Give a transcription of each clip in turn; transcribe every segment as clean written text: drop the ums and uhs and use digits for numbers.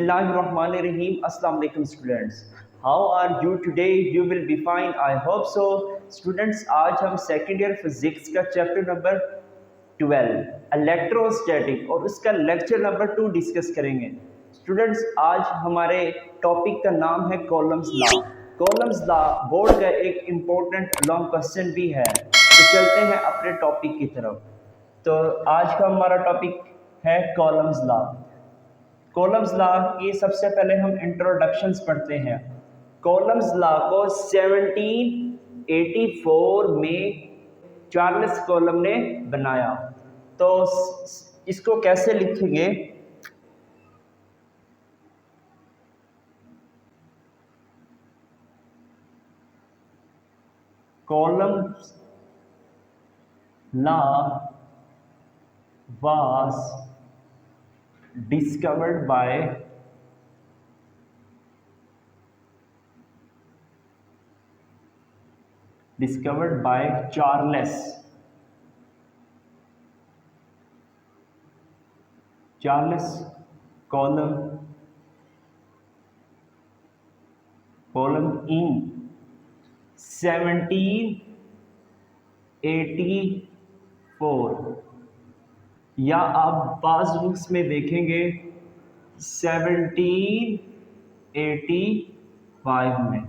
Bismillahirrahmanirrahim. Assalamu alaikum students. How are you today? You will be fine. I hope so. Students, आज हम second year physics का chapter number 12 electrostatic और उसका lecture number 2 discuss करेंगे। Students, आज हमारे topic का नाम है columns law. Columns law board का एक इम्पोर्टेंट लॉन्ग क्वेश्चन भी है। तो चलते हैं अपने टॉपिक की तरफ। तो आज का हमारा टॉपिक है कॉलम्स लॉ। कॉलम्स लॉ की सबसे पहले हम इंट्रोडक्शंस पढ़ते हैं। कॉलम्स लॉ को 1784 में चार्ल्स कॉलम ने बनाया। तो इसको कैसे लिखेंगे? Columns law was discovered by Charles Colum in 1784, या आप पास बुक्स में देखेंगे 1785 में।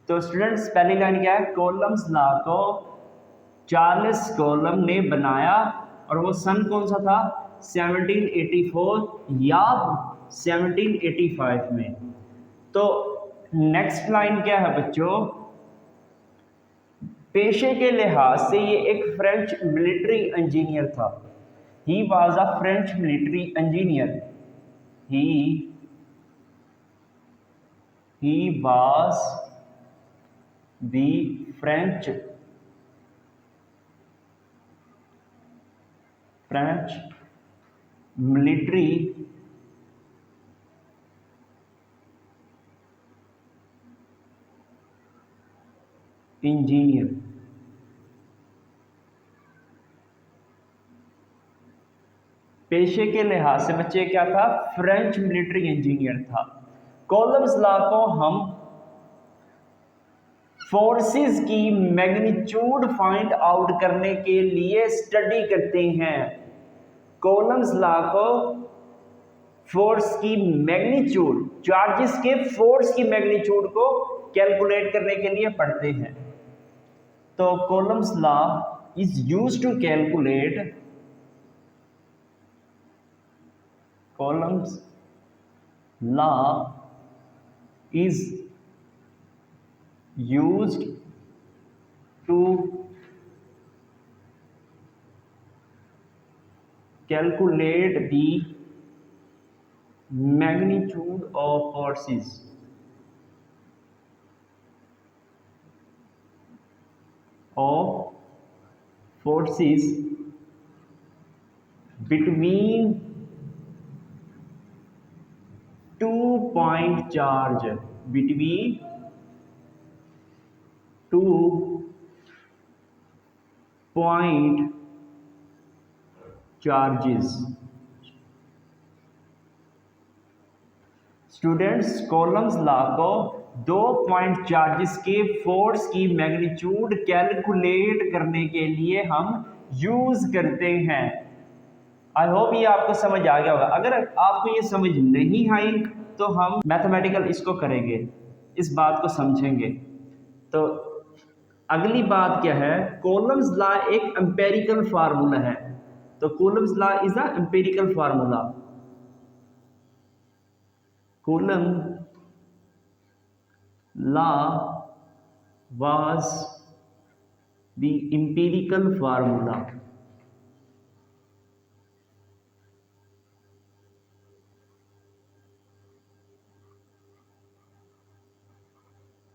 तो स्टूडेंट्स, पहली लाइन क्या है? कॉलम्स लॉ को चार्ल्स कॉलम ने बनाया और वो सन कौन सा था? 1784 या 1785 में। तो नेक्स्ट लाइन क्या है बच्चों? पेशे के लिहाज से ये एक फ्रेंच मिलिट्री इंजीनियर था। He was a French military engineer. He was the French military engineer. पेशे के लिहाज से बच्चे क्या था? फ्रेंच मिलिट्री इंजीनियर था। कॉलम्स लॉ को हम फोर्सेस की मैग्नीट्यूड फाइंड आउट करने के लिए स्टडी करते हैं। कॉलम्स लॉ को फोर्स की मैग्नीट्यूड, चार्जेस के फोर्स की मैग्नीट्यूड को कैलकुलेट करने के लिए पढ़ते हैं। तो Coulomb's law is used to calculate Columns law is used to calculate the magnitude of forces between 2-point charge, between 2-point charges। Students, columns law को 2-point चार्जेस के फोर्स की मैग्नीट्यूड कैलकुलेट करने के लिए हम यूज करते हैं। आई hope ये आपको समझ आ गया होगा। अगर आपको ये समझ नहीं आई तो हम मैथमेटिकल इसको करेंगे, इस बात को समझेंगे। तो अगली बात क्या है? कॉलम्स लॉ एक एम्पिरिकल फार्मूला है। तो Coulomb's law is a empirical formula. Column law was the empirical formula.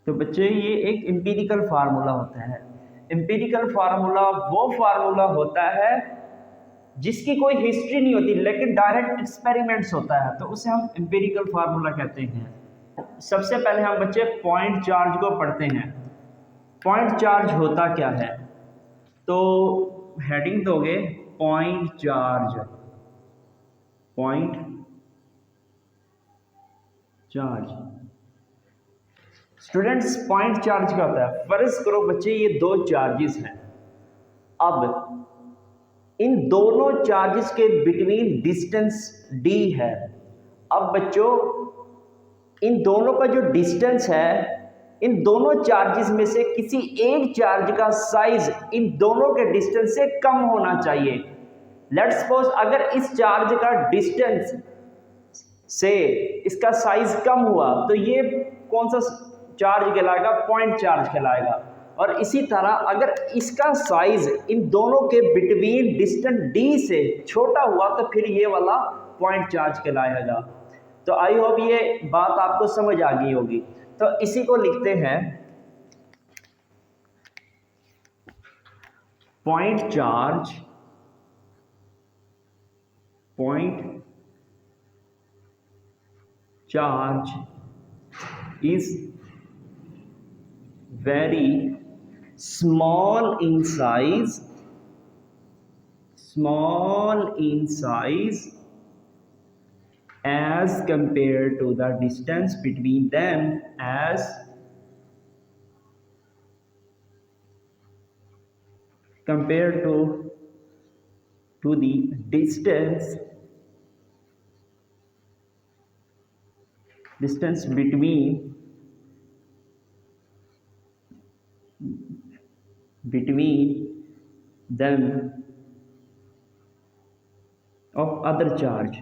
तो बच्चे, ये एक एम्पिरिकल फार्मूला होता है। एम्पिरिकल फार्मूला वो फार्मूला होता है जिसकी कोई हिस्ट्री नहीं होती लेकिन डायरेक्ट एक्सपेरिमेंट्स होता है, तो उसे हम एम्पिरिकल फार्मूला कहते हैं। सबसे पहले हम बच्चे पॉइंट चार्ज को पढ़ते हैं। पॉइंट चार्ज होता क्या है? तो हेडिंग दोगे point charge, point charge. Students point charge क्या होता है? फर्ज करो बच्चे ये दो चार्जेस हैं, अब इन दोनों चार्जेस के बिटवीन डिस्टेंस d है। अब बच्चों इन दोनों का जो डिस्टेंस है, इन दोनों चार्जेस में से किसी एक चार्ज का साइज इन दोनों के डिस्टेंस से कम होना चाहिए। लेट्स सपोज अगर इस चार्ज का डिस्टेंस से इसका साइज कम हुआ तो ये कौन सा चार्ज कहलाएगा? पॉइंट चार्ज कहलाएगा। और इसी तरह अगर इसका साइज इन दोनों के बिटवीन डिस्टेंस d से छोटा हुआ तो फिर ये वाला पॉइंट चार्ज कहलाएगा। तो आई होप ये बात आपको समझ आ गई होगी। तो इसी को लिखते हैं point charge. Point charge is very small in size, as compared to the distance between them, as compared to the distance between them of other charge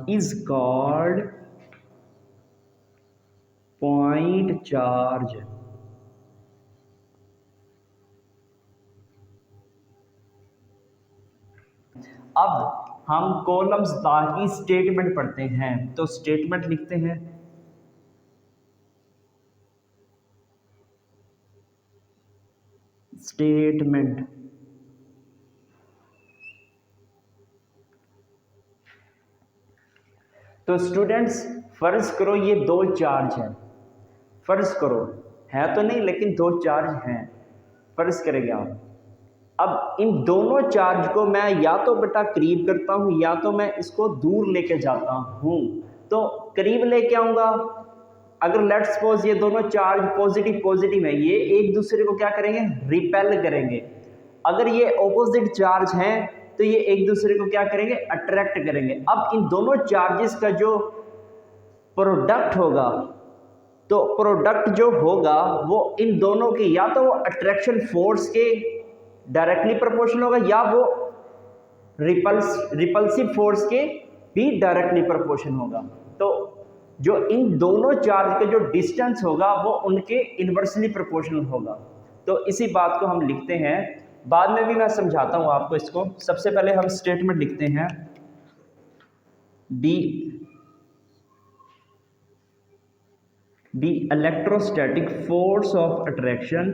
is called point charge। अब हम कॉलम्स की statement पढ़ते हैं, तो statement लिखते हैं statement. तो students फर्ज करो ये दो चार्ज हैं, फर्ज करो है तो नहीं लेकिन दो चार्ज हैं, फर्ज करेंगे आप। अब इन दोनों चार्ज को मैं या तो बेटा करीब करता हूं या तो मैं इसको दूर लेके जाता हूं। तो करीब लेके आऊंगा, अगर लेट्स सपोज ये दोनों चार्ज पॉजिटिव है, ये एक दूसरे को क्या करेंगे? रिपेल करेंगे। अगर ये ऑपोजिट चार्ज हैं तो ये एक दूसरे को क्या करेंगे? अट्रैक्ट करेंगे। अब इन दोनों चार्जेस का जो प्रोडक्ट होगा, तो प्रोडक्ट जो होगा वो इन दोनों के या तो वो अट्रैक्शन फोर्स के डायरेक्टली प्रोपोर्शनल होगा या वो रिपल्सिव फोर्स के भी डायरेक्टली प्रोपोर्शनल होगा। तो जो इन दोनों चार्ज का जो डिस्टेंस होगा वो उनके इनवर्सली प्रोपोर्शनल होगा। तो इसी बात को हम लिखते हैं, बाद में भी मैं समझाता हूं आपको इसको। सबसे पहले हम स्टेटमेंट लिखते हैं the electrostatic force of attraction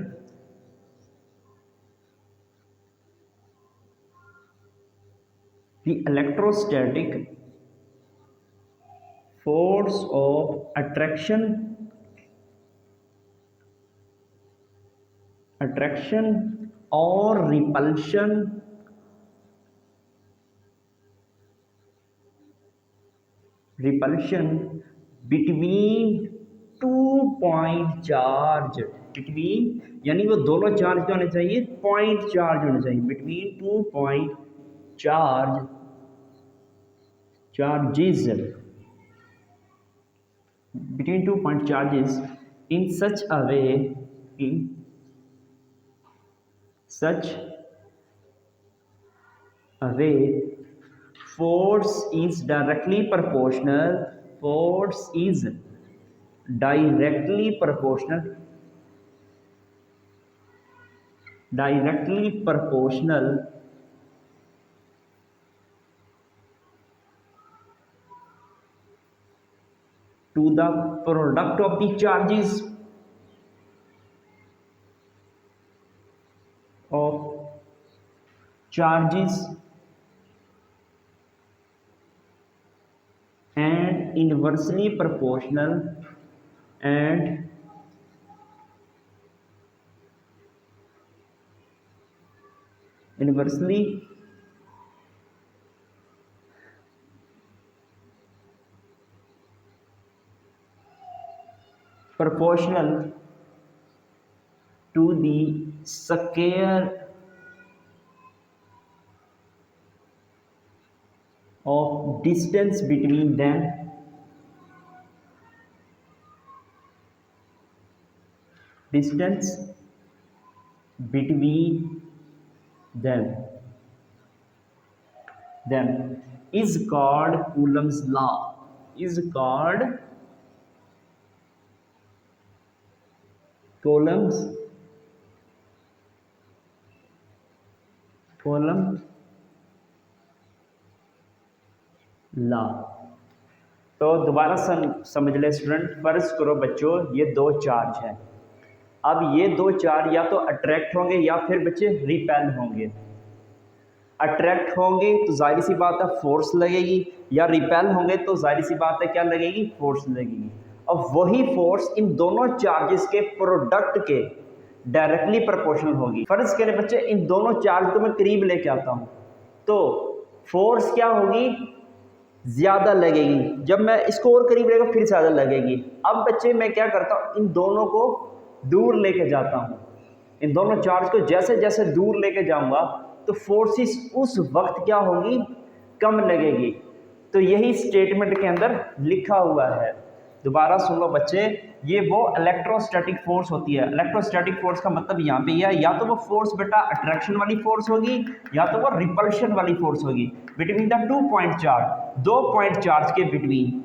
attraction or repulsion between two point charge. Between यानी वो दोनों चार्ज क्या होने चाहिए? पॉइंट चार्ज होने चाहिए। Between two point charges between 2 point charges in such a way force is directly proportional to the product of the charges and inversely proportional inversely proportional to the square of distance between them distance between them is called Coulomb's law is called Coulomb's law. तो दोबारा समझ ले student, फर्ज करो बच्चों ये दो charge हैं। अब ये दो चार्ज या तो अट्रैक्ट होंगे या फिर बच्चे रिपेल होंगे। अट्रैक्ट होंगे तो जाहिर सी बात है फोर्स लगेगी, या रिपेल होंगे तो जाहिर सी बात है क्या लगेगी, फोर्स लगेगी। अब वही फोर्स इन दोनों चार्जेस के प्रोडक्ट के डायरेक्टली प्रोपोर्शनल होगी। फर्ज करें बच्चे इन दोनों चार्ज को मैं करीब लेके आता हूँ तो फोर्स क्या होगी, ज़्यादा लगेगी। जब मैं इसको और करीब लेगा फिर ज़्यादा लगेगी। अब बच्चे मैं क्या करता हूँ, इन दोनों को दूर लेके जाता हूँ। इन दोनों चार्ज को जैसे जैसे दूर लेके जाऊँगा तो फोर्सेस उस वक्त क्या होगी, कम लगेगी। तो यही स्टेटमेंट के अंदर लिखा हुआ है। दोबारा सुन लो बच्चे, ये वो इलेक्ट्रोस्टैटिक फोर्स होती है। इलेक्ट्रोस्टैटिक फोर्स का मतलब यहाँ पे यह है, या तो वो फोर्स बेटा अट्रैक्शन वाली फोर्स होगी या तो वो रिपल्शन वाली फोर्स होगी between the 2 point charge, 2 point charge के between.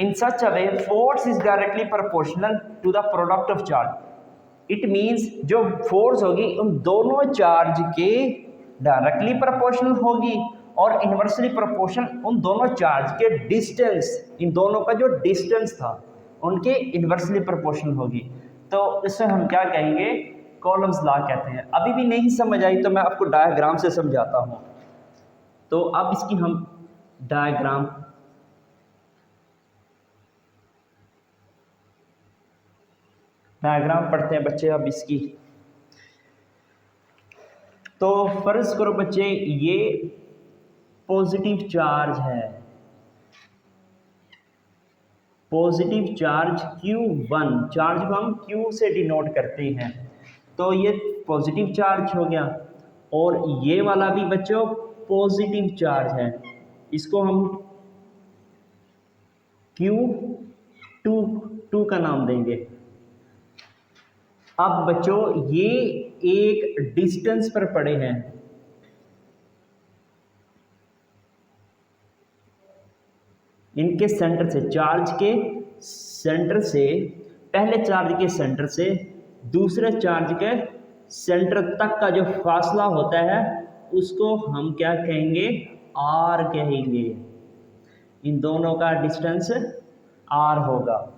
In such a way force is directly proportional to the product of charge. It means जो फोर्स होगी उन दोनों चार्ज के डायरेक्टली प्रोपोर्शनल होगी और इन्वर्सली प्रोपोर्शनल उन दोनों चार्ज के डिस्टेंस, इन दोनों का जो डिस्टेंस था उनके इन्वर्सली प्रोपोर्शनल होगी। तो इसे हम क्या कहेंगे, कॉलम्स लॉ कहते हैं। अभी भी नहीं समझ आई तो मैं आपको डायग्राम से समझाता हूँ। तो अब इसकी हम डायग्राम पढ़ते हैं बच्चे। अब इसकी तो फर्ज करो बच्चे ये पॉजिटिव चार्ज है, पॉजिटिव चार्ज Q1, चार्ज को हम Q से डिनोट करते हैं। तो ये पॉजिटिव चार्ज हो गया और ये वाला भी बच्चों पॉजिटिव चार्ज है, इसको हम Q2 का नाम देंगे। अब बच्चों ये एक डिस्टेंस पर पड़े हैं, इनके सेंटर से, चार्ज के सेंटर से, पहले चार्ज के सेंटर से दूसरे चार्ज के सेंटर तक का जो फासला होता है उसको हम क्या कहेंगे, R कहेंगे। इन दोनों का डिस्टेंस R होगा।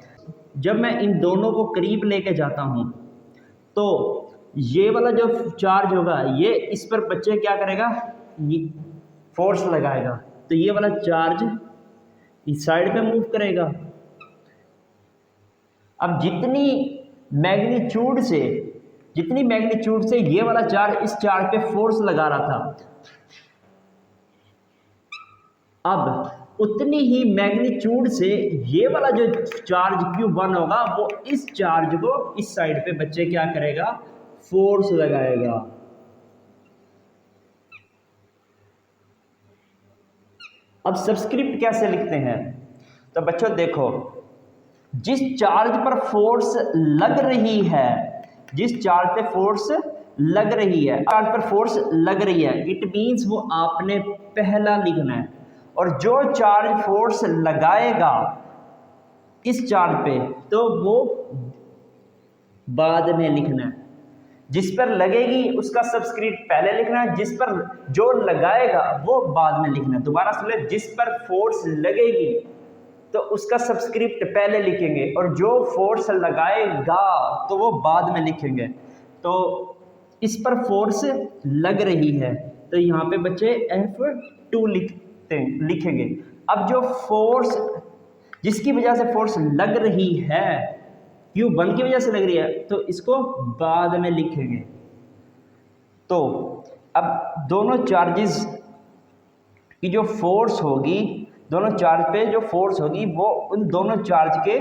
जब मैं इन दोनों को करीब लेके जाता हूं तो ये वाला जो चार्ज होगा ये इस पर बच्चे क्या करेगा, ये फोर्स लगाएगा। तो ये वाला चार्ज इस साइड पे मूव करेगा। अब जितनी मैग्नीट्यूड से ये वाला चार्ज इस चार्ज पे फोर्स लगा रहा था, अब उतनी ही मैग्नीट्यूड से ये वाला जो चार्ज Q1 होगा वो इस चार्ज को इस साइड पे बच्चे क्या करेगा, फोर्स लगाएगा। अब सबस्क्रिप्ट कैसे लिखते हैं, तो बच्चों देखो, जिस चार्ज पर फोर्स लग रही है, जिस चार्ज पे फोर्स लग रही है, चार्ज पर फोर्स लग रही है, इट मीन्स वो आपने पहला लिखना है। और जो चार्ज फोर्स लगाएगा इस चार्ज पे तो वो बाद में लिखना है। जिस पर लगेगी उसका सबस्क्रिप्ट पहले लिखना है, जिस पर जो लगाएगा वो बाद में लिखना है। दोबारा सुन ले, जिस पर फोर्स लगेगी तो उसका सबस्क्रिप्ट पहले लिखेंगे और जो फोर्स लगाएगा तो वो बाद में लिखेंगे। तो इस पर फोर्स लग रही है तो यहाँ पे बच्चे F2 लिखेंगे। अब जो फोर्स जिसकी वजह से फोर्स लग रही है, Q1 की वजह से लग रही है, तो इसको बाद में लिखेंगे। तो अब दोनों चार्जेस की जो फोर्स होगी, दोनों चार्ज पे जो फोर्स होगी वो उन दोनों चार्ज के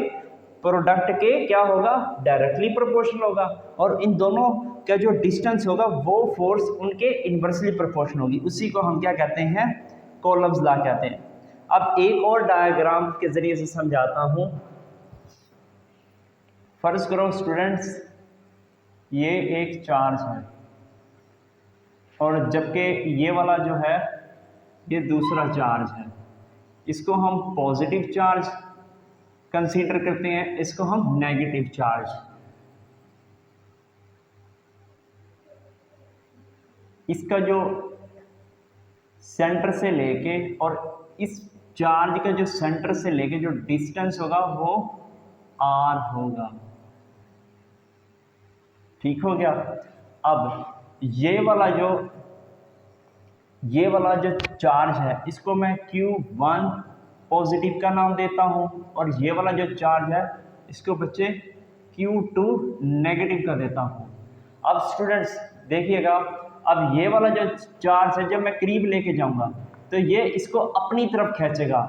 प्रोडक्ट के क्या होगा, डायरेक्टली प्रोपोर्शनल होगा, और इन दोनों का जो डिस्टेंस होगा वो फोर्स उनके इन्वर्सली प्रोपोर्शनल होगी। उसी को हम क्या कहते हैं, कॉलम्स लॉ कहते हैं। अब एक और डायग्राम के जरिए से समझाता हूं। फर्ज करो स्टूडेंट्स, ये एक चार्ज है और जबकि ये वाला जो है ये दूसरा चार्ज है। इसको हम पॉजिटिव चार्ज कंसीडर करते हैं, इसको हम नेगेटिव चार्ज। इसका जो सेंटर से लेके और इस चार्ज का जो सेंटर से लेके जो डिस्टेंस होगा वो r होगा। ठीक हो गया। अब ये वाला जो चार्ज है इसको मैं Q1 पॉजिटिव का नाम देता हूं, और ये वाला जो चार्ज है इसको बच्चे Q2 नेगेटिव का देता हूं। अब स्टूडेंट्स देखिएगा, अब ये वाला जो चार्ज है जब मैं करीब लेके जाऊंगा तो ये इसको अपनी तरफ खींचेगा,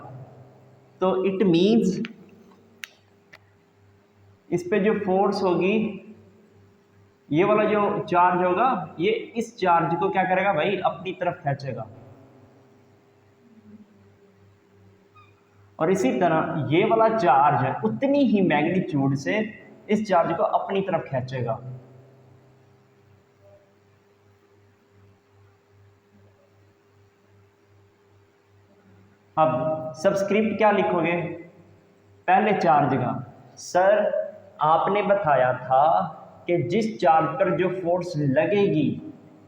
तो इट मींस इस पे जो फोर्स होगी, ये वाला जो चार्ज होगा ये इस चार्ज को क्या करेगा भाई, अपनी तरफ खींचेगा। और इसी तरह ये वाला चार्ज है उतनी ही मैग्नीट्यूड से इस चार्ज को अपनी तरफ खींचेगा। अब सबस्क्रिप्ट क्या लिखोगे, पहले चार्ज का। सर आपने बताया था कि जिस चार्ज पर जो फोर्स लगेगी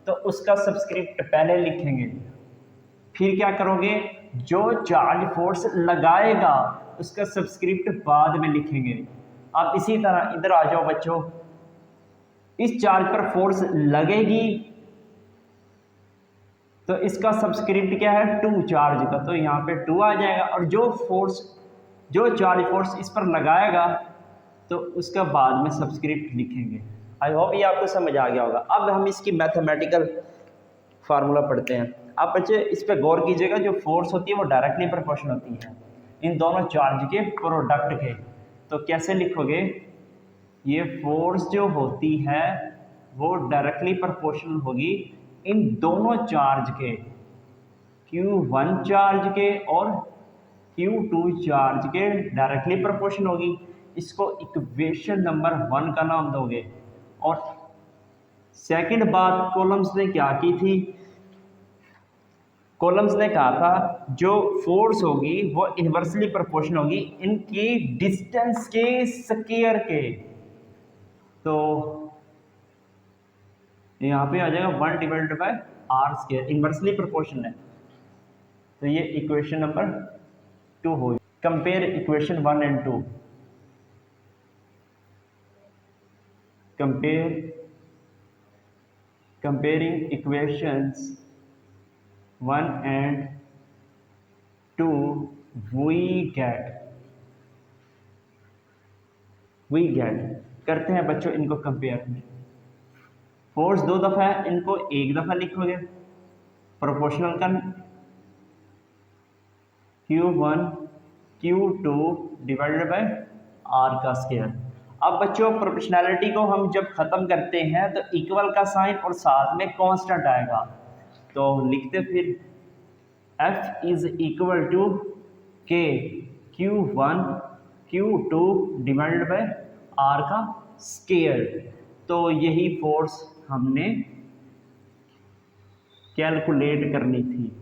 तो उसका सबस्क्रिप्ट पहले लिखेंगे, फिर क्या करोगे, जो चार्ज फोर्स लगाएगा उसका सबस्क्रिप्ट बाद में लिखेंगे। अब इसी तरह इधर आ जाओ बच्चों, इस चार्ज पर फोर्स लगेगी तो इसका सबस्क्रिप्ट क्या है, 2 चार्ज का, तो यहाँ पे 2 आ जाएगा। और जो चार्ज फोर्स इस पर लगाएगा तो उसका बाद में सबस्क्रिप्ट लिखेंगे। आई होप ये आपको समझ आ गया होगा। अब हम इसकी मैथमेटिकल फार्मूला पढ़ते हैं। आप बच्चे इस पर गौर कीजिएगा, जो फोर्स होती है वो डायरेक्टली प्रोपोर्शनल होती है इन दोनों चार्ज के प्रोडक्ट के। तो कैसे लिखोगे, ये फोर्स जो होती है वो डायरेक्टली प्रोपोर्शनल होगी इन दोनों चार्ज के, Q1 चार्ज के और Q2 चार्ज के डायरेक्टली प्रोपोर्शनल होगी। इसको इक्वेशन नंबर 1 का नाम दोगे। और सेकंड बात कॉलम्स ने क्या की थी, कॉलम्स ने कहा था जो फोर्स होगी वो इन्वर्सली प्रोपोर्शनल होगी इनकी डिस्टेंस के स्क्वायर के। तो यहाँ पे आ जाएगा 1 divided bye r square, inversely proportional है। तो ये इक्वेशन नंबर 2 हो। Compare equation 1 and 2। Comparing equations 1 and 2, we get करते हैं बच्चों इनको कंपेयर। फोर्स 2 दफा है, इनको एक दफा लिखोगे प्रोपोर्शनल का, Q1 Q2 divided bye r का स्क्वायर। अब बच्चों प्रोपोर्शनैलिटी को हम जब खत्म करते हैं तो इक्वल का साइन और साथ में कांस्टेंट आएगा, तो लिखते फिर F इज इक्वल टू के Q1 Q2 divided bye r का स्क्वायर। तो यही फोर्स हमने कैलकुलेट करनी थी।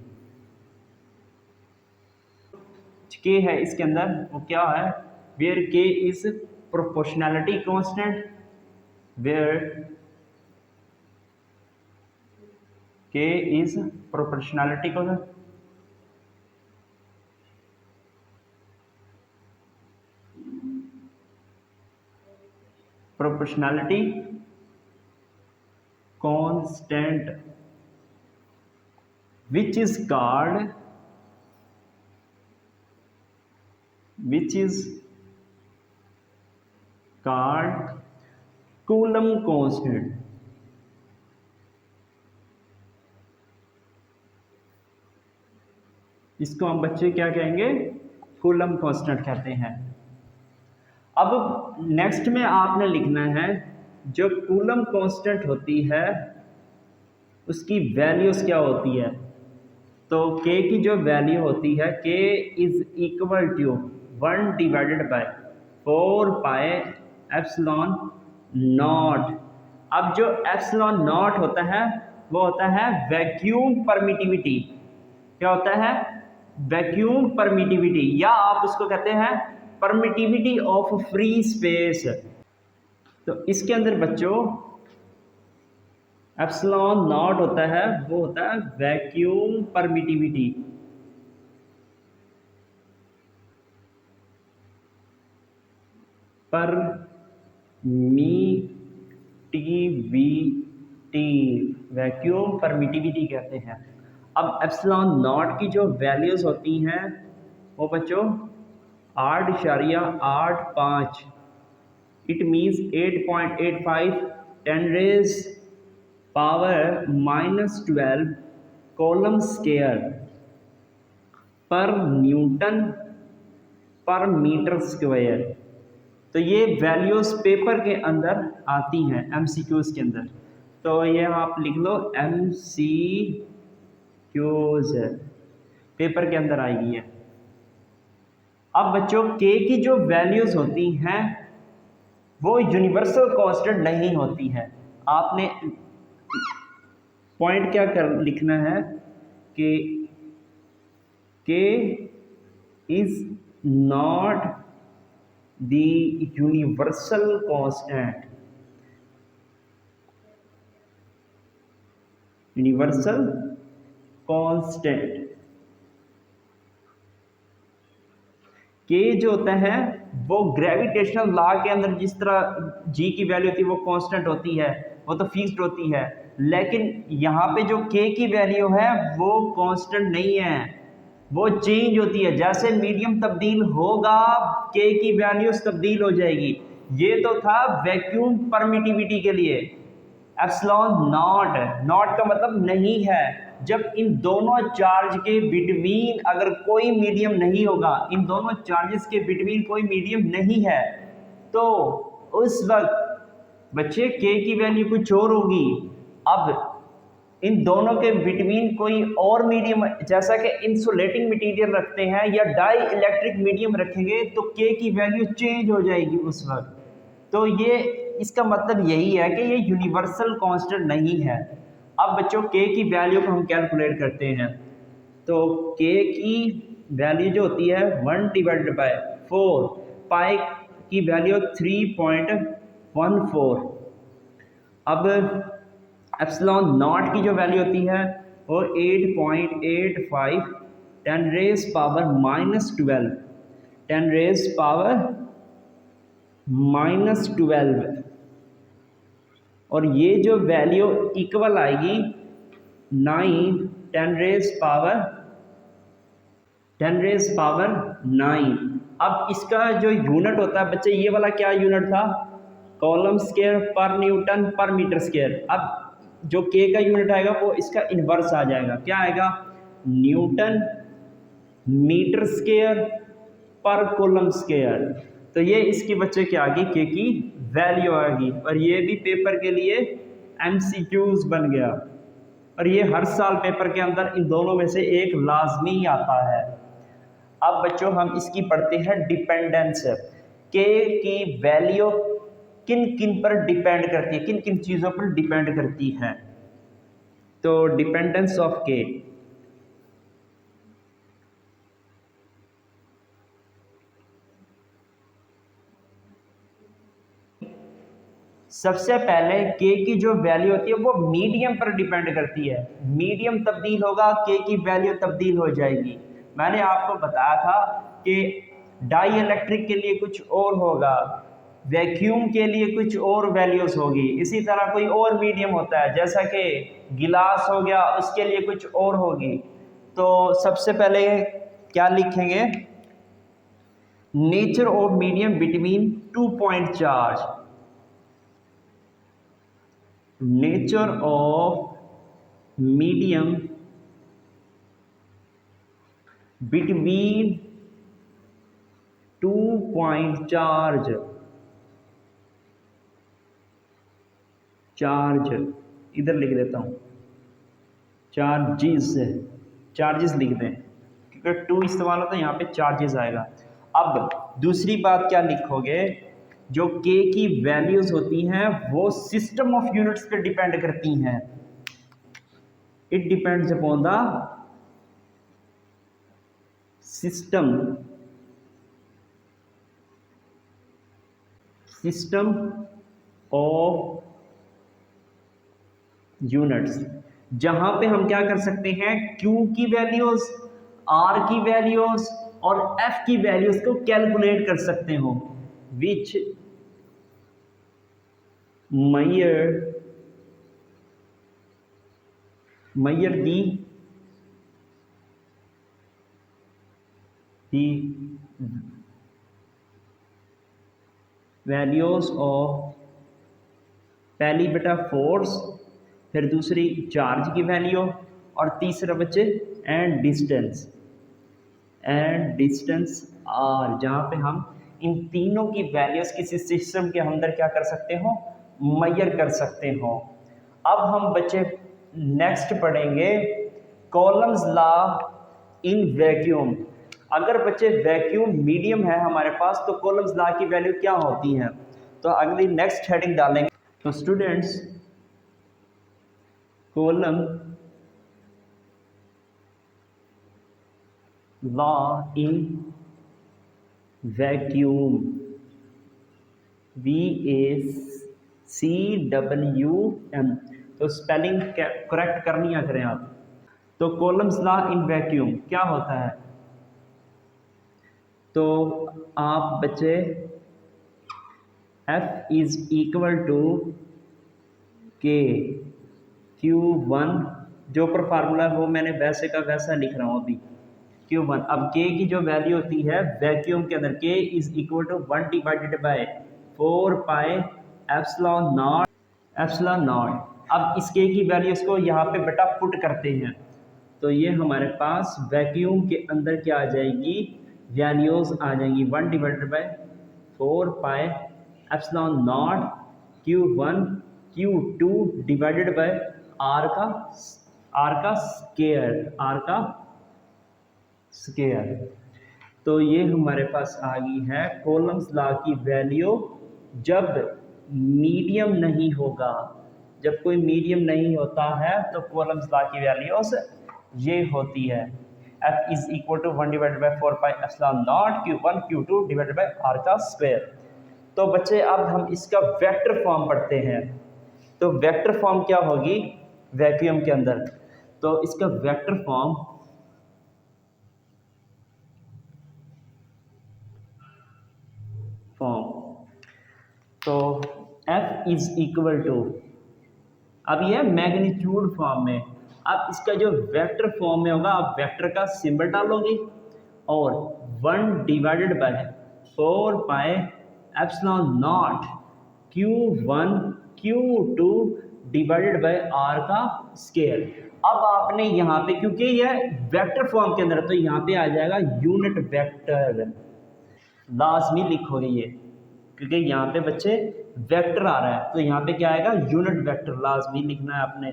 के है इसके अंदर, वो क्या है, वेयर के इज प्रोपोर्शनैलिटी कांस्टेंट, वेयर के is proportionality constant, proportionality constant which is called Coulomb constant। इसको हम बच्चे क्या कहेंगे, कूलम कांस्टेंट कहते हैं। अब नेक्स्ट में आपने लिखना है जो कूलम कांस्टेंट होती है उसकी वैल्यूज क्या होती है। तो k की जो वैल्यू होती है k is equal to 1 divided by 4 pi epsilon naught. अब जो एप्सिलॉन नॉट होता है वो होता है वैक्यूम परमिटिविटी। क्या होता है, वैक्यूम परमिटिविटी, या आप उसको कहते हैं परमिटिविटी ऑफ फ्री स्पेस। तो इसके अंदर बच्चों एप्सिलॉन नॉट होता है वो होता है vacuum permittivity. Permittivity, vacuum permittivity कहते हैं। अब एप्सिलॉन नॉट की जो वैल्यूज होती हैं वो बच्चों 8.85, it means 8.85 10 raise power -12 coulomb square पर न्यूटन पर मीटर स्क्वायर। तो ये वैल्यूज पेपर के अंदर आती हैं एमसीक्यूज के अंदर। तो ये आप लिख लो एमसीक्यूज पेपर के अंदर आएगी है। अब बच्चों के की जो वैल्यूज होती हैं वो यूनिवर्सल कांस्टेंट नहीं होती है। आपने पॉइंट क्या कर लिखना है कि k is not the universal constant, universal constant। k जो होता है वो ग्रेविटेशनल लॉ के अंदर जिस तरह g की वैल्यू होती है वो कांस्टेंट होती है, वो तो फिक्स्ड होती है, लेकिन यहाँ पे जो k की वैल्यू है वो कांस्टेंट नहीं है, वो चेंज होती है। जैसे मीडियम तब्दील होगा k की वैल्यूज तब्दील हो जाएगी। ये तो था वैक्यूम परमिटिविटी के लिए। एप्सिलॉन नॉट, नॉट का मतलब नहीं है। जब इन दोनों चार्ज के बिटवीन अगर कोई मीडियम नहीं होगा, इन दोनों चार्जेस के बिटवीन कोई मीडियम नहीं है, तो उस वक्त बच्चे k की वैल्यू कुछ और होगी। अब इन दोनों के बिटवीन कोई और मीडियम, जैसा कि इंसुलेटिंग मटेरियल रखते हैं या डाई इलेक्ट्रिक मीडियम रखेंगे, तो k की वैल्यू चेंज हो जाएगी उस वक्त। तो ये इसका मतलब यही है कि ये यूनिवर्सल कांस्टेंट नहीं है। अब बच्चों k की वैल्यू को हम कैलकुलेट करते हैं। तो k की वैल्यू जो होती है 1 डिवाइडेड बाय 4 पाई की वैल्यू 3.14। अब एप्सिलॉन नॉट की जो वैल्यू होती है वो 8.85 10 रेज पावर -12, 10 रेज पावर -12। और ये जो वैल्यू इक्वल आएगी 9 10 रेज पावर 9। अब इसका जो यूनिट होता है बच्चे, ये वाला क्या यूनिट था, कॉलम स्क्वायर पर न्यूटन पर मीटर स्क्वायर। अब जो k का यूनिट आएगा वो इसका इन्वर्स आ जाएगा। क्या आएगा, न्यूटन मीटर स्क्वायर पर कॉलम स्क्वायर। तो ये इसकी बच्चे क्या आ गई, k की वैल्यू आ गई। और ये भी पेपर के लिए MCQs बन गया। और ये हर साल पेपर के अंदर इन दोनों में से एक लाजमी आता है। अब बच्चों हम इसकी पढ़ते हैं डिपेंडेंस। k की वैल्यू किन किन पर डिपेंड करती है, किन किन चीज़ों पर डिपेंड करती है। तो डिपेंडेंस ऑफ k, सबसे पहले k की जो वैल्यू होती है वो मीडियम पर डिपेंड करती है। मीडियम तब्दील होगा k की वैल्यू तब्दील हो जाएगी। मैंने आपको बताया था कि डाई इलेक्ट्रिक के लिए कुछ और होगा, वैक्यूम के लिए कुछ और वैल्यूज होगी, इसी तरह कोई और मीडियम होता है जैसा कि गिलास हो गया, उसके लिए कुछ और होगी। तो सबसे पहले क्या लिखेंगे, nature of medium between 2 point charge, nature of medium between 2 point charge इधर लिख देता हूँ, चार्जेस लिख दें क्योंकि 2 इस्तेमाल होता है, यहाँ पे चार्जेस आएगा। अब दूसरी बात क्या लिखोगे, जो के की वैल्यूज होती हैं वो सिस्टम ऑफ यूनिट्स पे डिपेंड करती हैं। It depends upon the system of units, जहां पे हम क्या कर सकते हैं, Q की वैल्यूज, R की वैल्यूज और F की वैल्यूज को कैलकुलेट कर सकते हो, विच measure the वैल्यूज ऑफ, पहली बेटा फोर्स, फिर दूसरी चार्ज की वैल्यू और तीसरा बच्चे एंड डिस्टेंस आर, जहाँ पे हम इन तीनों की वैल्यूज किसी सिस्टम के अंदर क्या कर सकते हो, मेजर कर सकते हो। अब हम बच्चे नेक्स्ट पढ़ेंगे कॉलम्स लॉ इन वैक्यूम। अगर बच्चे वैक्यूम मीडियम है हमारे पास तो कॉलम्स लॉ की वैल्यू क्या होती है, तो अगली नेक्स्ट हेडिंग डालेंगे। तो students, column law in vacuum, VACWM, तो स्पेलिंग करेक्ट करनी है करें आप। तो कॉलम्स लॉ इन वैक्यूम क्या होता है, तो आप बच्चे F इज इक्वल टू के Q1, जो पर फार्मूला है वो मैंने वैसे का वैसा लिख रहा हूँ अभी, Q1। अब K की जो वैल्यू होती है वैक्यूम के अंदर, K is equal to 1 divided by 4 pi epsilon naught. अब इस K की वैल्यू इसको यहाँ पे बेटा पुट करते हैं, तो ये हमारे पास वैक्यूम के अंदर क्या आ जाएगी, वैल्यूज आ जाएंगी 1 divided by 4 pi epsilon naught Q1 Q2 divided bye R का स्केयर। तो ये हमारे पास आ गई है कॉलम्स लॉ की वैल्यू जब मीडियम नहीं होगा। जब कोई मीडियम नहीं होता है तो कॉलम्स लॉ की वैल्यूज ये होती है, F is equal to 1 divided by 4 pi epsilon naught Q1 Q2 divided by R का स्क्वायर। तो बच्चे अब हम इसका वेक्टर फॉर्म पढ़ते हैं। तो वेक्टर फॉर्म क्या होगी वैक्यूम के अंदर, तो इसका वेक्टर फॉर्म तो F इज इक्वल टू, अब ये मैग्नीट्यूड फॉर्म में, अब इसका जो वेक्टर फॉर्म में होगा आप वेक्टर का सिंबल डालोगे और 1 divided by 4 pi epsilon naught Q1 Q2 divided bye R का स्क्वायर। अब आपने यहाँ पे, क्योंकि यह वेक्टर फॉर्म के अंदर है तो यहाँ पे आ जाएगा यूनिट वेक्टर, लाजमी लिखोगे ये, क्योंकि यहाँ पे बच्चे वेक्टर आ रहा है तो यहाँ पे क्या आएगा यूनिट वेक्टर, लाजमी लिखना है आपने।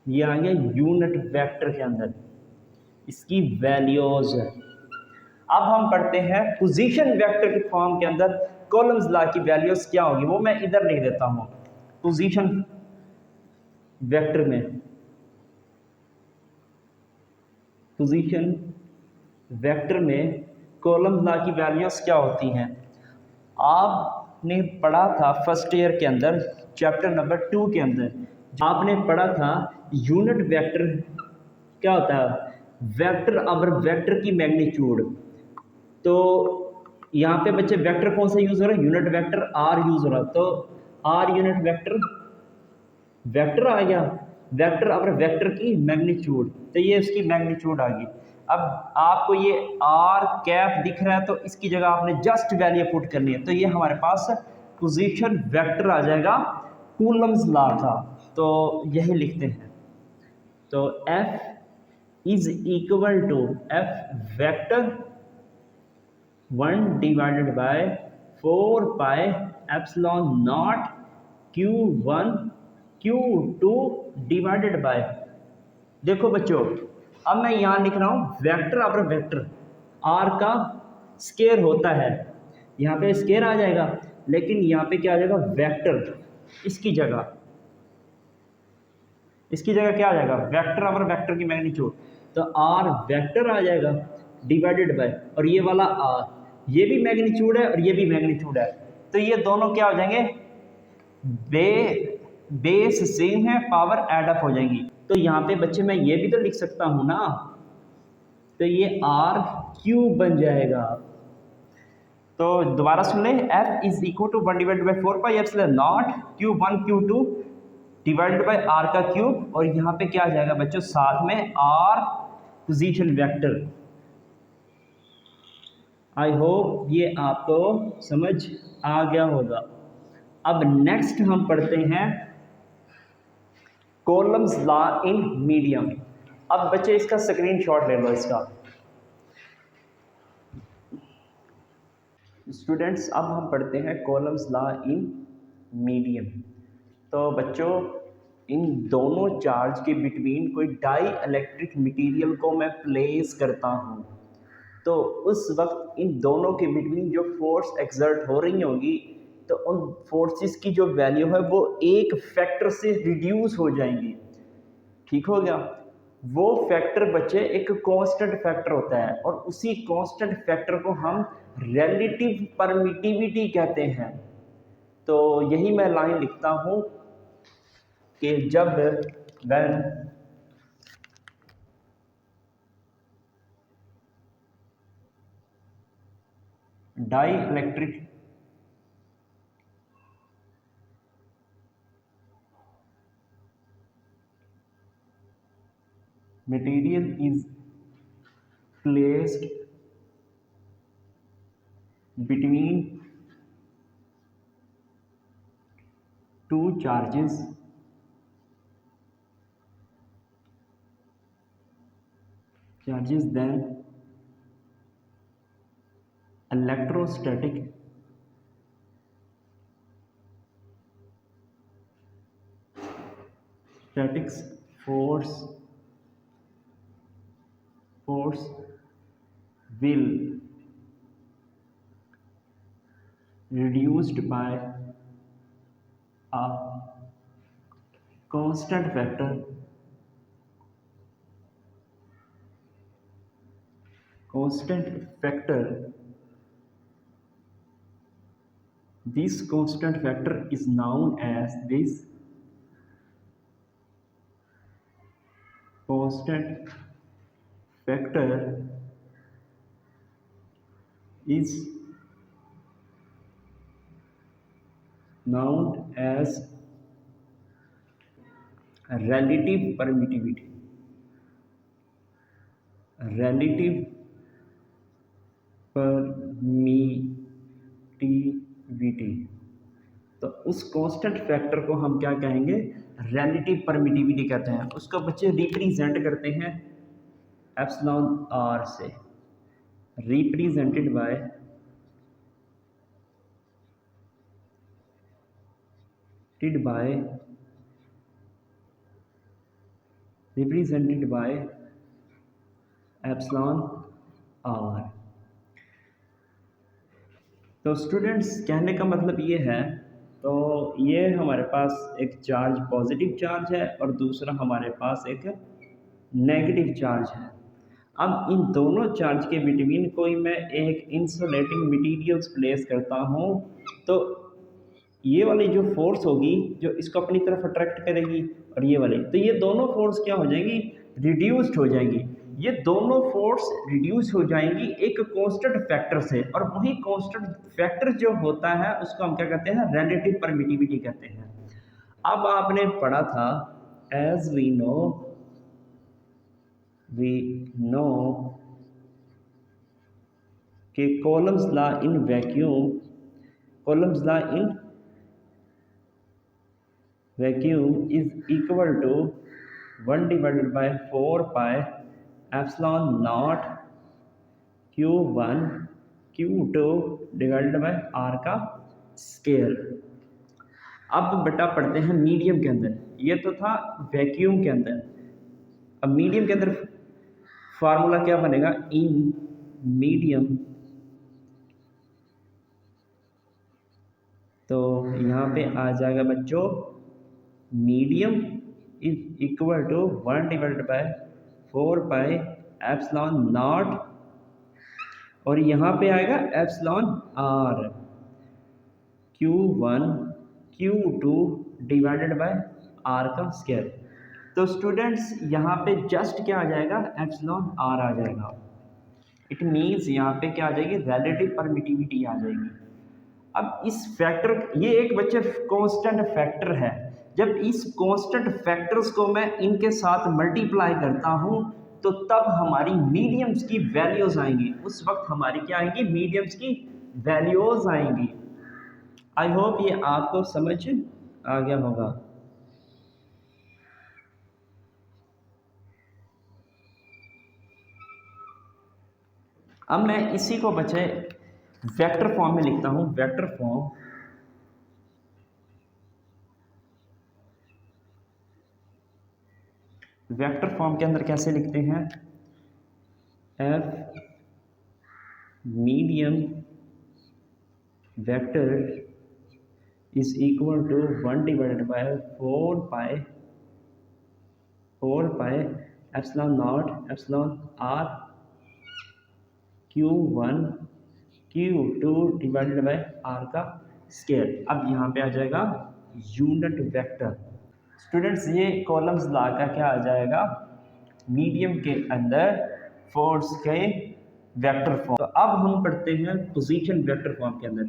ये आ गया यूनिट वेक्टर के अंदर इसकी वैल्यूज। अब हम पढ़ते हैं पोजीशन वेक्टर के फॉर्म के अंदर कॉलम्स लॉ की वैल्यूज क्या होगी, वो मैं इधर लिख देता हूँ। पोजीशन वेक्टर में कॉलम्स लॉ की वैल्यूज क्या होती हैं, आपने पढ़ा था फर्स्ट ईयर के अंदर चैप्टर नंबर 2 के अंदर आपने पढ़ा था यूनिट वेक्टर क्या होता है, वेक्टर अवर वेक्टर की मैग्नीट्यूड। तो यहाँ पे बच्चे वेक्टर कौन सा यूज हो रहा है, यूनिट वेक्टर R यूज हो रहा है, तो R यूनिट वेक्टर आ गया, वेक्टर अवर वेक्टर की मैग्नीट्यूड, तो ये उसकी मैग्नीट्यूड आ गई। अब आपको ये R कैप दिख रहा है तो इसकी जगह आपने जस्ट वैल्यू पुट करनी है, तो ये हमारे पास पोजीशन वेक्टर आ जाएगा कूलम्स लॉ का, तो यही लिखते हैं। तो F is equal to F vector 1 divided by 4 pi epsilon naught Q1 Q2 divided by, देखो बच्चों अब मैं यहाँ लिख रहा हूँ वेक्टर अपॉन वेक्टर, आर का स्केयर होता है, यहाँ पे स्केयर आ जाएगा, लेकिन यहाँ पे क्या आ जाएगा वेक्टर, इसकी जगह क्या आ जाएगा वेक्टर अपॉन वेक्टर की मैग्नीट्यूड, तो आर वेक्टर आ जाएगा डिवाइडेड बाय, और ये वाला आर, ये भी मैग्नीट्यूड है और ये भी मैग्नीट्यूड है, तो ये दोनों क्या हो जाएंगे बेस सेम है, पावर ऐड अप हो जाएंगी। तो यहाँ पे बच्चे मैं ये भी तो लिख सकता हूँ ना, तो ये आर क्यूब बन जाएगा। तो दोबारा सुन ले, F is equal to 1 divided by 4 pi epsilon naught Q1 Q2 divided by R का क्यूब, और यहाँ पे क्या आ जाएगा बच्चों साथ में R position vector. I hope ये आपको समझ आ गया होगा। अब नेक्स्ट हम पढ़ते हैं कॉलम्स लॉ इन मीडियम। अब बच्चे इसका स्क्रीनशॉट ले लो इसका। स्टूडेंट्स अब हम पढ़ते हैं कॉलम्स लॉ इन मीडियम। तो बच्चों इन दोनों चार्ज के बिटवीन कोई डाई इलेक्ट्रिक मटीरियल को मैं प्लेस करता हूँ, तो उस वक्त इन दोनों के बिटवीन जो फोर्स एक्सर्ट हो रही होगी, तो उन फोर्सेस की जो वैल्यू है वो एक फैक्टर से रिड्यूस हो जाएंगी। ठीक हो गया। वो फैक्टर बच्चे एक कांस्टेंट फैक्टर होता है, और उसी कांस्टेंट फैक्टर को हम रिलेटिव परमिटिविटी कहते हैं। तो यही मैं लाइन लिखता हूँ कि जब when dielectric material is placed between two charges, then electrostatic force will reduced by a constant factor this constant factor is known as this constant factor is known as relative permittivity। तो उस constant factor को हम क्या कहेंगे relative permittivity कहते हैं। उसको बच्चे रिप्रेजेंट करते हैं एप्सिलॉन आर से, रिप्रेजेंटेड बाय एप्सिलॉन आर। तो स्टूडेंट्स कहने का मतलब ये है, तो ये हमारे पास एक चार्ज पॉजिटिव चार्ज है और दूसरा हमारे पास एक नेगेटिव चार्ज है। अब इन दोनों चार्ज के बिटवीन कोई मैं एक इंसुलेटिंग मटेरियल्स प्लेस करता हूँ, तो ये वाली जो फोर्स होगी जो इसको अपनी तरफ अट्रैक्ट करेगी, और ये वाली, तो ये दोनों फोर्स क्या हो जाएंगी रिड्यूस्ड हो जाएंगी। ये दोनों फोर्स रिड्यूस हो जाएंगी एक कांस्टेंट फैक्टर से, और वही कांस्टेंट फैक्टर जो होता है उसको हम क्या कहते हैं रिलेटिव परमिटिविटी कहते हैं। अब आपने पढ़ा था एज वी नो कि Coulomb's law in vacuum is equal to 1 divided by 4 pi epsilon naught Q1 Q2 divided by are का स्केयर। अब बेटा पढ़ते हैं मीडियम के अंदर, ये तो था वैक्यूम के अंदर। अब मीडियम के अंदर फार्मूला क्या बनेगा, इन मीडियम, तो यहाँ पे आ जाएगा बच्चों medium is equal to 1 divided by 4 pi epsilon naught, और यहाँ पे आएगा epsilon are Q1 Q2 divided by are का स्क्वायर। तो स्टूडेंट्स यहाँ पे जस्ट क्या आ जाएगा, एप्सिलॉन आर आ जाएगा। इट मीन्स यहाँ पे क्या आ जाएगी, रिलेटिव परमिटिविटी आ जाएगी। अब इस फैक्टर, ये एक बच्चे कांस्टेंट फैक्टर है, जब इस कांस्टेंट फैक्टर्स को मैं इनके साथ मल्टीप्लाई करता हूँ तो तब हमारी मीडियम्स की वैल्यूज आएंगी, उस वक्त हमारी क्या आएंगी, मीडियम्स की वैल्यूज आएंगी। आई होप ये आपको समझ आ गया होगा। अब मैं इसी को बच्चे वेक्टर फॉर्म में लिखता हूं, वेक्टर फॉर्म। वेक्टर फॉर्म के अंदर कैसे लिखते हैं, F medium vector is equal to 1 divided by 4 pi epsilon naught epsilon are Q1 Q2 divided by are का स्क्वायर। अब यहाँ पे आ जाएगा यूनिट वेक्टर। स्टूडेंट्स ये कॉलम्स ला का क्या आ जाएगा, मीडियम के अंदर फोर्स के वेक्टर फॉर्म। तो अब हम पढ़ते हैं पोजीशन वेक्टर फॉर्म के अंदर,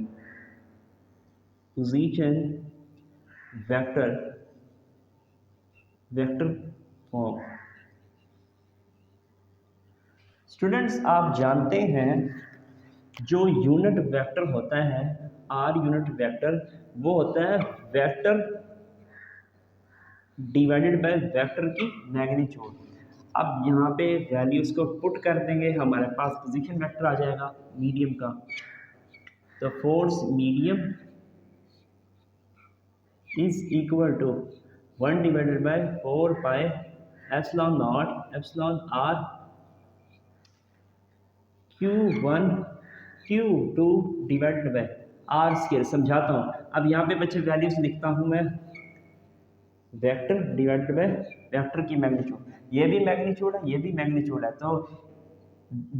पोजीशन वेक्टर फॉर्म। स्टूडेंट्स आप जानते हैं जो यूनिट वेक्टर होता है, आर यूनिट वेक्टर, वो होता है वेक्टर डिवाइडेड बाय वेक्टर की मैग्नीट्यूड। अब यहाँ पे वैल्यूज को पुट कर देंगे, हमारे पास पोजीशन वेक्टर आ जाएगा मीडियम का। तो force medium is equal to 1 divided by 4 pi epsilon naught epsilon are Q1 Q2 divided by r square. समझाता हूँ, अब यहाँ पे बच्चे वैल्यूज लिखता हूँ मैं, वेक्टर डिवाइडेड बाय वेक्टर की मैग्नीट्यूड, ये भी मैग्नीट्यूड है, ये भी मैग्नीट्यूड है, तो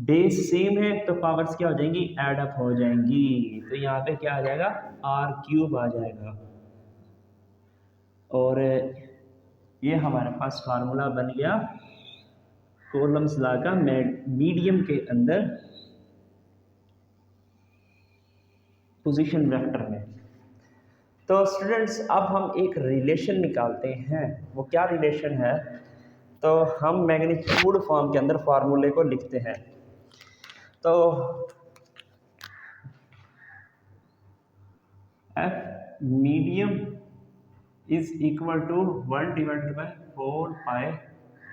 बेस सेम है तो पावर्स क्या हो जाएंगी, ऐड अप हो जाएंगी। तो यहाँ पे क्या आ जाएगा, आर क्यूब आ जाएगा। और ये हमारे पास फार्मूला बन गया कॉलम्स ला का मीडियम के अंदर पोजीशन वेक्टर में। तो स्टूडेंट्स अब हम एक रिलेशन निकालते हैं, वो क्या रिलेशन है, तो हम मैग्नीट्यूड फॉर्म के अंदर फार्मूले को लिखते हैं। तो F medium is equal to 1 divided by 4 pi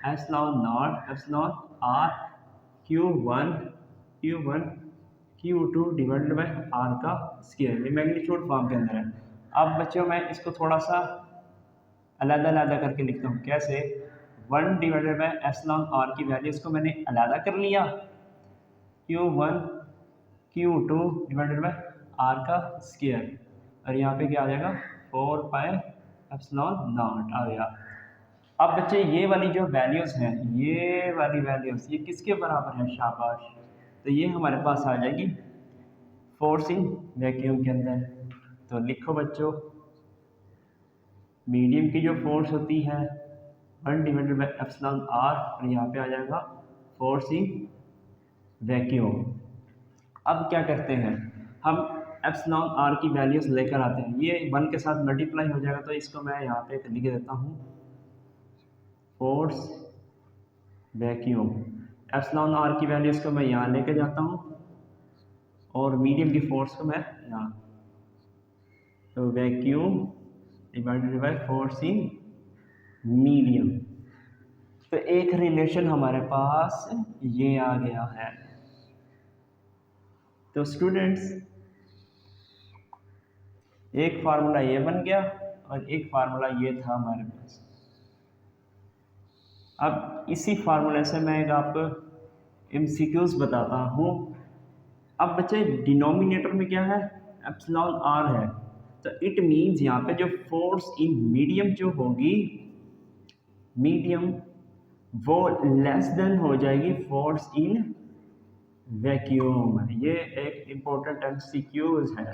epsilon naught epsilon are Q1 Q2 divided by are का स्क्वायर। ये मैग्नीट्यूड फॉर्म के अंदर है। अब बच्चों मैं इसको थोड़ा सा अलग करके लिखता हूँ, कैसे, 1 डिवाइडेड बाय एप्सिलॉन आर की वैल्यूज को मैंने अलग कर लिया, Q1 Q2 divided by are का स्क्वायर, और यहाँ पे क्या आ जाएगा 4 पाई एप्सिलॉन नॉट आ गया। अब बच्चे ये वाली जो वैल्यूज़ हैं, ये वाली वैल्यूज़ ये किसके बराबर है, शाबाश, तो ये हमारे पास आ जाएगी फोर्स इन वैक्यूम के अंदर। तो लिखो बच्चों, मीडियम की जो फोर्स होती है 1 डिवाइडेड बाय एप्सिलॉन आर, और यहाँ पे आ जाएगा फोर्स इन वैक्यूम। अब क्या करते हैं, हम एप्सिलॉन आर की वैल्यूज लेकर आते हैं, ये 1 के साथ मल्टीप्लाई हो जाएगा, तो इसको मैं यहाँ पे लिख देता हूँ फोर्स वैक्यूम। एप्सिलॉन आर की वैल्यूज को मैं यहाँ लेके जाता हूँ और मीडियम की फोर्स को मैं यहाँ, तो vacuum divided by force in medium. तो एक रिलेशन हमारे पास ये आ गया है। तो स्टूडेंट्स एक फार्मूला ये बन गया और एक फार्मूला ये था हमारे पास। अब इसी फार्मूले से मैं एक आपको एमसीक्यूज बताता हूँ। अब बच्चे डिनोमिनेटर में क्या है, एप्सिलॉन आर है, तो इट मीन्स यहाँ पे जो फोर्स इन मीडियम जो होगी, मीडियम वो लेस देन हो जाएगी फोर्स इन वैक्यूम। ये एक इम्पोर्टेंट एमसीक्यूज है।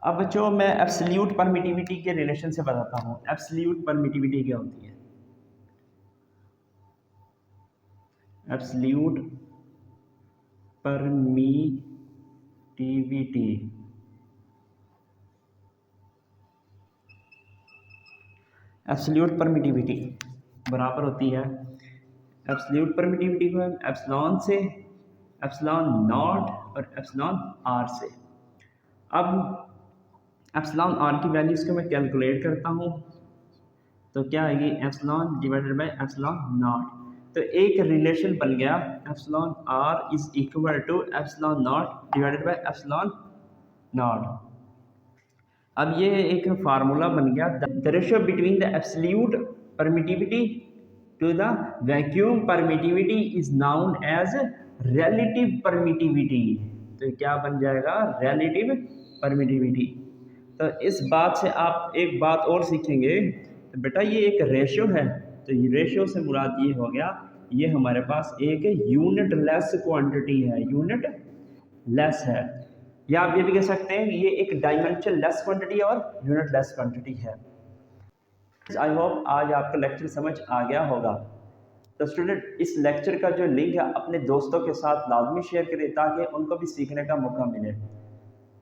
अब बच्चों मैं एब्सोल्यूट परमिटिविटी के रिलेशन से बताता हूँ। एब्सोल्यूट परमिटिविटी क्या होती है? एब्सोल्यूट परमिटिविटी बराबर होती है एब्सोल्यूट परमिटिविटी को एप्सिलॉन से, एप्सिलॉन नॉट और एप्सिलॉन आर से। अब एप्सिलॉन आर की वैल्यूज़ को मैं कैलकुलेट करता हूँ तो क्या आएगी, epsilon divided by epsilon naught. तो एक रिलेशन बन गया epsilon r is equal to epsilon naught divided by epsilon naught. अब ये एक फार्मूला बन गया, the ratio between the absolute permittivity to the vacuum permittivity is known as relative permittivity. तो क्या बन जाएगा, रिलेटिव परमिटिविटी। तो इस बात से आप एक बात और सीखेंगे, तो बेटा ये एक रेशियो है, तो ये रेशियो से मुराद ये हो गया, ये हमारे पास एक यूनिट लेस क्वांटिटी है, यूनिट लेस है, या आप ये भी कह सकते हैं ये एक डायमेंशन लेस क्वांटिटी और यूनिट लेस क्वांटिटी है। आई होप आज आपका लेक्चर समझ आ गया होगा। तो स्टूडेंट इस लेक्चर का जो लिंक है अपने दोस्तों के साथ लाजमी शेयर करें ताकि उनको भी सीखने का मौका मिले,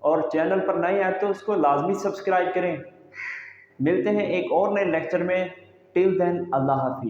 और चैनल पर नए आए तो उसको लाजमी सब्सक्राइब करें। मिलते हैं एक और नए लेक्चर में। टिल देन अल्लाह हाफिज़।